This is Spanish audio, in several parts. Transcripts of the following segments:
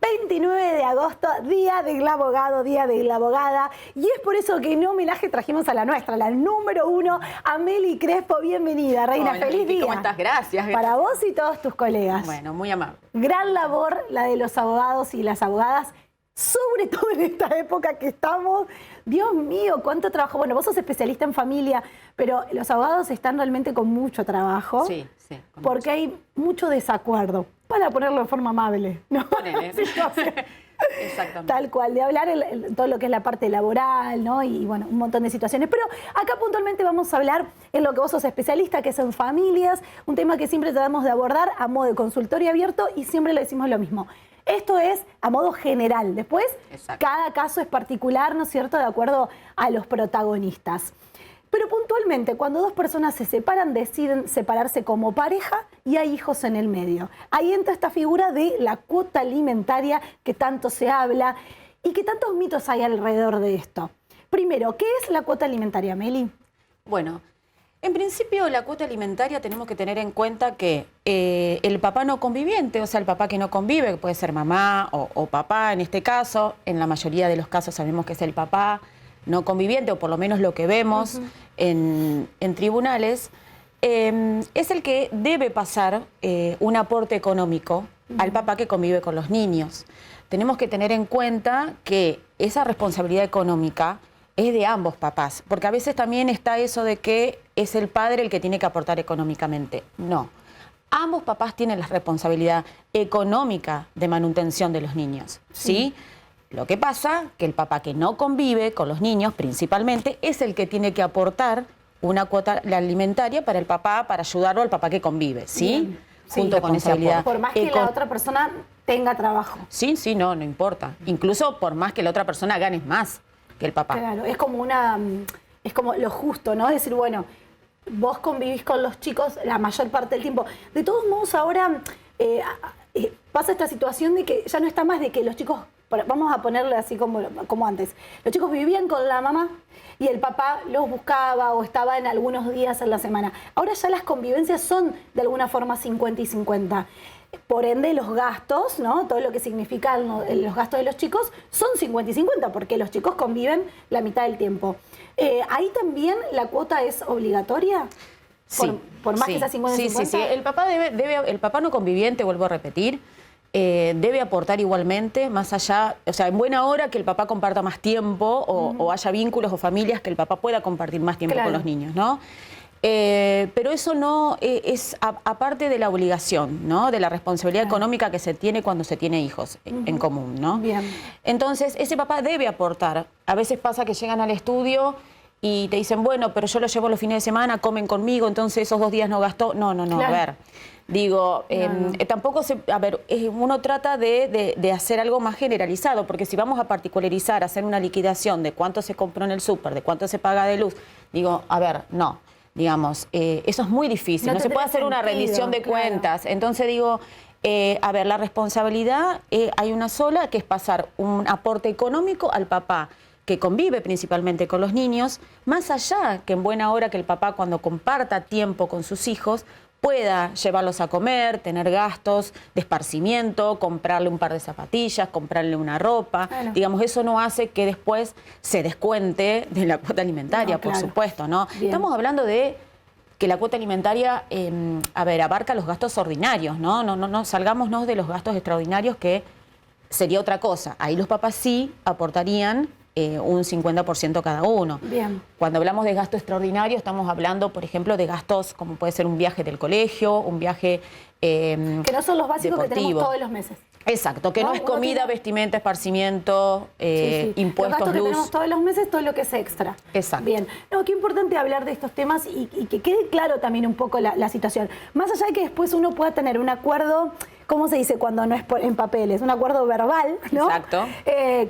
29 de agosto, Día del Abogado, Día de la Abogada. Y es por eso que en homenaje trajimos a la nuestra, la número 1, Amelie Crespo. Bienvenida, Reina. Hola, feliz día. ¿Cómo estás? Gracias. Para vos y todos tus colegas. Bueno, muy amable. Gran labor la de los abogados y las abogadas, sobre todo en esta época que estamos. Dios mío, cuánto trabajo. Bueno, vos sos especialista en familia, pero los abogados están realmente con mucho trabajo. Sí, sí. Porque hay mucho desacuerdo, para ponerlo de forma amable, ¿no? Ponele. Exactamente. Tal cual, de hablar todo lo que es la parte laboral, ¿no? Y bueno, un montón de situaciones. Pero acá puntualmente vamos a hablar en lo que vos sos especialista, que es en familias, un tema que siempre tratamos de abordar a modo de consultorio abierto y siempre le decimos lo mismo. Esto es a modo general. Después, exacto, cada caso es particular, ¿no es cierto?, de acuerdo a los protagonistas. Pero puntualmente, cuando dos personas se separan, deciden separarse como pareja y hay hijos en el medio. Ahí entra esta figura de la cuota alimentaria que tanto se habla y que tantos mitos hay alrededor de esto. Primero, ¿qué es la cuota alimentaria, Meli? Bueno, en principio la cuota alimentaria tenemos que tener en cuenta que el papá no conviviente, o sea, el papá que no convive, que puede ser mamá o papá en este caso, en la mayoría de los casos sabemos que es el papá no conviviente, o por lo menos lo que vemos en tribunales, es el que debe pasar un aporte económico al papá que convive con los niños. Tenemos que tener en cuenta que esa responsabilidad económica es de ambos papás, porque a veces también está eso de que es el padre el que tiene que aportar económicamente. No, ambos papás tienen la responsabilidad económica de manutención de los niños, ¿sí? Lo que pasa que el papá que no convive con los niños, principalmente, es el que tiene que aportar una cuota alimentaria para el papá, para ayudarlo al papá que convive, ¿sí? Junto con esa habilidad. Por más que la otra persona tenga trabajo. Sí, sí, no importa. Incluso por más que la otra persona gane más que el papá. Claro, es como lo justo, ¿no? Es decir, bueno, vos convivís con los chicos la mayor parte del tiempo. De todos modos, ahora pasa esta situación de que ya no está más de que los chicos, vamos a ponerle así como antes, los chicos vivían con la mamá y el papá los buscaba o estaba en algunos días en la semana. Ahora ya las convivencias son de alguna forma 50 y 50. Por ende, los gastos, ¿no?, todo lo que significan los gastos de los chicos son 50 y 50, porque los chicos conviven la mitad del tiempo. ¿Ahí también la cuota es obligatoria? Sí. Por más que sea 50 y 50. Sí. El papá el papá no conviviente, vuelvo a repetir, debe aportar igualmente, más allá, o sea, en buena hora que el papá comparta más tiempo o haya vínculos o familias que el papá pueda compartir más tiempo con los niños, ¿no? Pero eso no es aparte de la obligación, ¿no?, de la responsabilidad económica que se tiene cuando se tiene hijos en común, ¿no? Bien. Entonces, ese papá debe aportar. A veces pasa que llegan al estudio y te dicen, bueno, pero yo lo llevo los fines de semana, comen conmigo, entonces esos 2 días no gastó. No, Claro. a ver. Digo, tampoco uno trata de hacer algo más generalizado, porque si vamos a particularizar, hacer una liquidación de cuánto se compró en el súper, de cuánto se paga de luz, digo, a ver, no. Digamos, eso es muy difícil, no se puede hacer una rendición de cuentas. Entonces digo, a ver, la responsabilidad hay una sola, que es pasar un aporte económico al papá que convive principalmente con los niños, más allá que en buena hora que el papá, cuando comparta tiempo con sus hijos, pueda llevarlos a comer, tener gastos de esparcimiento, comprarle un par de zapatillas, comprarle una ropa. Claro. Digamos, eso no hace que después se descuente de la cuota alimentaria, No, por claro. supuesto, ¿no? Bien. Estamos hablando de que la cuota alimentaria, abarca los gastos ordinarios, ¿no? No salgámonos de los gastos extraordinarios, que sería otra cosa. Ahí los papás sí aportarían un 50% cada uno. Bien. Cuando hablamos de gasto extraordinario, estamos hablando, por ejemplo, de gastos como puede ser un viaje del colegio, un viaje que no son los básicos deportivo. que tenemos todos los meses. Exacto, que no es comida, vestimenta, esparcimiento, impuestos, los gastos luz. que tenemos todos los meses, todo lo que es extra. Exacto. Bien. No, qué importante hablar de estos temas y que quede claro también un poco la situación. Más allá de que después uno pueda tener un acuerdo, ¿cómo se dice cuando no es en papeles? Un acuerdo verbal, ¿no? Exacto.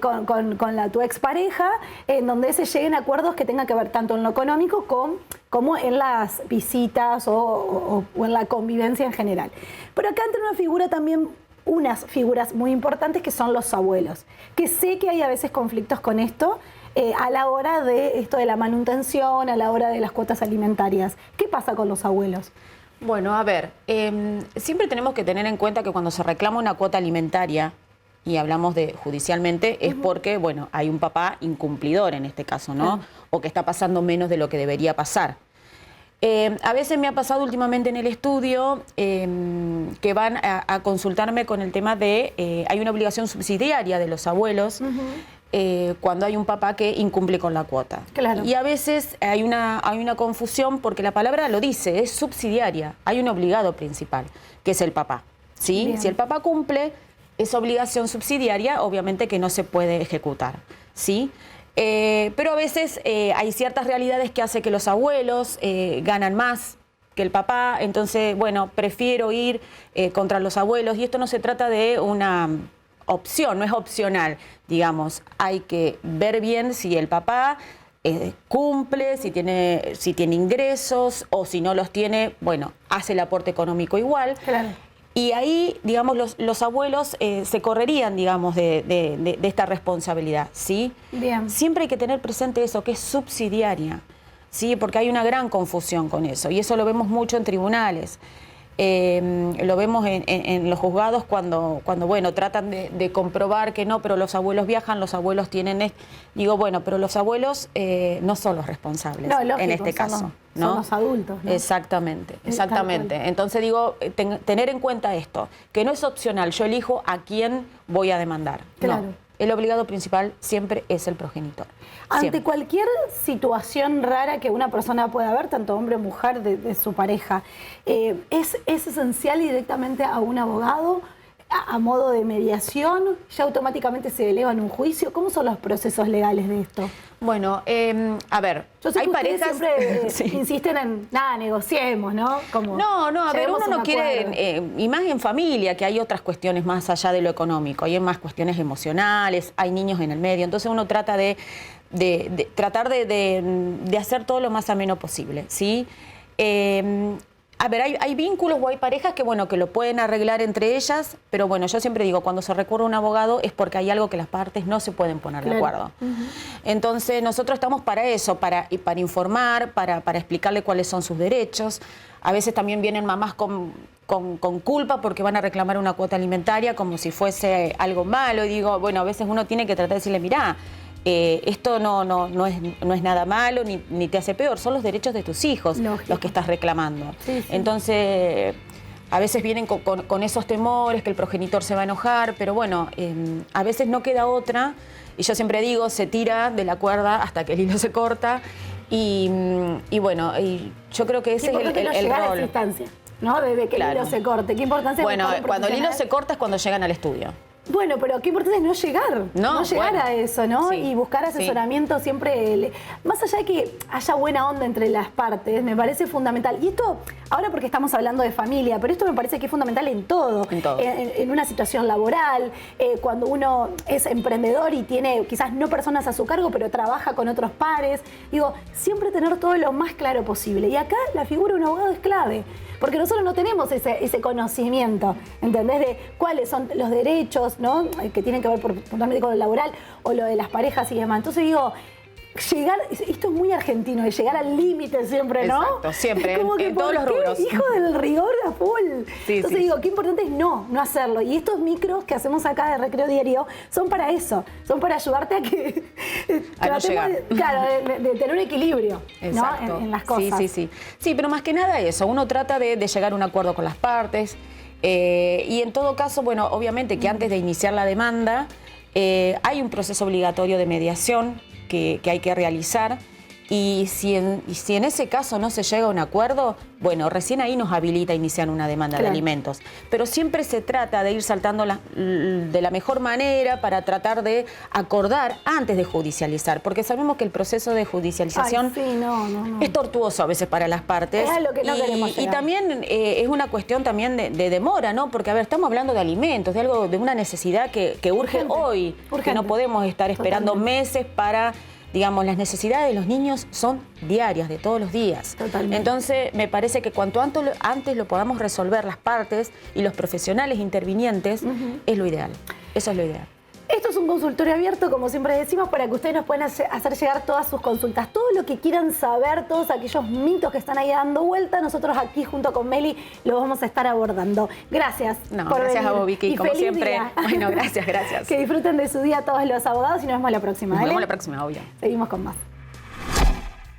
Con tu expareja, en donde se lleguen a acuerdos que tengan que ver tanto en lo económico como en las visitas o en la convivencia en general. Pero acá entra una figura también, unas figuras muy importantes, que son los abuelos, que sé que hay a veces conflictos con esto a la hora de esto de la manutención, a la hora de las cuotas alimentarias. ¿Qué pasa con los abuelos? Bueno, a ver, siempre tenemos que tener en cuenta que cuando se reclama una cuota alimentaria y hablamos de judicialmente, es porque, bueno, hay un papá incumplidor en este caso, ¿no? O que está pasando menos de lo que debería pasar. A veces me ha pasado últimamente en el estudio que van a consultarme con el tema de, hay una obligación subsidiaria de los abuelos cuando hay un papá que incumple con la cuota. Claro. Y a veces hay una confusión porque la palabra lo dice, es subsidiaria. Hay un obligado principal, que es el papá, ¿sí? Bien. Si el papá cumple, esa obligación subsidiaria obviamente que no se puede ejecutar, ¿sí? Pero a veces hay ciertas realidades que hacen que los abuelos ganan más que el papá, entonces, bueno, prefiero ir contra los abuelos, y esto no se trata de una opción, no es opcional, digamos, hay que ver bien si el papá cumple, si tiene ingresos, o si no los tiene, bueno, hace el aporte económico igual. Claro. Y ahí, digamos, los abuelos se correrían, digamos, de esta responsabilidad, ¿sí? Bien. Siempre hay que tener presente eso, que es subsidiaria, ¿sí? Porque hay una gran confusión con eso, y eso lo vemos mucho en tribunales. Lo vemos en los juzgados cuando bueno, tratan de comprobar que no, pero los abuelos viajan, los abuelos tienen... Digo, bueno, pero los abuelos no son los responsables, No, lógico, en este caso, ¿no? Son los adultos, ¿no? Exactamente, exactamente. Entonces digo, tener en cuenta esto, que no es opcional, yo elijo a quién voy a demandar. Claro. No, el obligado principal siempre es el progenitor. Ante Siempre. cualquier situación rara que una persona pueda ver, tanto hombre o mujer, de su pareja, ¿es esencial directamente a un abogado a modo de mediación? ¿Ya automáticamente se eleva en un juicio? ¿Cómo son los procesos legales de esto? Bueno, a ver, Yo sé hay que ustedes parejas... siempre Sí. insisten en, nada, negociemos, ¿no? Como, No, a ver, lleguemos uno a no un quiere, acuerdo. y más en familia, que hay otras cuestiones más allá de lo económico, hay más cuestiones emocionales, hay niños en el medio, entonces uno trata tratar de hacer todo lo más ameno posible, ¿sí? A ver, hay vínculos o hay parejas que, bueno, que lo pueden arreglar entre ellas, pero bueno, yo siempre digo, cuando se recurre a un abogado es porque hay algo que las partes no se pueden poner de acuerdo. Entonces, nosotros estamos para eso, para informar, para explicarle cuáles son sus derechos. A veces también vienen mamás con culpa porque van a reclamar una cuota alimentaria como si fuese algo malo. Y digo, bueno, a veces uno tiene que tratar de decirle, mirá, esto no es nada malo ni te hace peor, son los derechos de tus hijos. Lógico. Los que estás reclamando. Sí, sí. Entonces, a veces vienen con esos temores, que el progenitor se va a enojar, pero bueno, a veces no queda otra, y yo siempre digo, se tira de la cuerda hasta que el hilo se corta, y bueno, y yo creo que ese es el rol. A esa instancia, ¿no? De que el hilo se corte. ¿Qué importancia? Bueno, cuando el hilo se corta es cuando llegan al estudio. Bueno, pero qué importante es no llegar, no llegar a eso, ¿no? Sí, y buscar asesoramiento siempre, más allá de que haya buena onda entre las partes, me parece fundamental. Y esto, ahora porque estamos hablando de familia, pero esto me parece que es fundamental en todo. En todo. En una situación laboral, cuando uno es emprendedor y tiene quizás no personas a su cargo, pero trabaja con otros pares. Digo, siempre tener todo lo más claro posible. Y acá la figura de un abogado es clave. Porque nosotros no tenemos ese conocimiento, ¿entendés? De cuáles son los derechos, ¿no? Que tienen que ver puntualmente con lo laboral o lo de las parejas y demás. Entonces digo, llegar, esto es muy argentino, de llegar al límite siempre, ¿no? Exacto, siempre, es como que, en todos los rubros. Hijo del rigor a full. Sí, Entonces digo, qué importante es no hacerlo. Y estos micros que hacemos acá de Recreo Diario son para eso, son para ayudarte a que tratemos de tener un equilibrio, ¿no? en las cosas. Sí, pero más que nada eso, uno trata de llegar a un acuerdo con las partes, y en todo caso, bueno, obviamente que antes de iniciar la demanda hay un proceso obligatorio de mediación que hay que realizar, y si en ese caso no se llega a un acuerdo, bueno, recién ahí nos habilita a iniciar una demanda de alimentos. Pero siempre se trata de ir saltando de la mejor manera para tratar de acordar antes de judicializar, porque sabemos que el proceso de judicialización es tortuoso a veces para las partes. Es a lo que no queremos llegar. Y también es una cuestión también de demora, ¿no? Porque, a ver, estamos hablando de alimentos, de algo, de una necesidad que urge hoy, que no podemos estar esperando meses para... Digamos, las necesidades de los niños son diarias, de todos los días. Totalmente. Entonces, me parece que cuanto antes lo podamos resolver las partes y los profesionales intervinientes, es lo ideal. Eso es lo ideal. Esto es un consultorio abierto, como siempre decimos, para que ustedes nos puedan hacer llegar todas sus consultas. Todo lo que quieran saber, todos aquellos mitos que están ahí dando vuelta, nosotros aquí junto con Meli los vamos a estar abordando. Gracias por gracias venir. a vos, Vicky, como feliz siempre. día. Bueno, gracias. Que disfruten de su día todos los abogados y nos vemos la próxima. Nos ¿vale? vemos la próxima, obvio. Seguimos con más.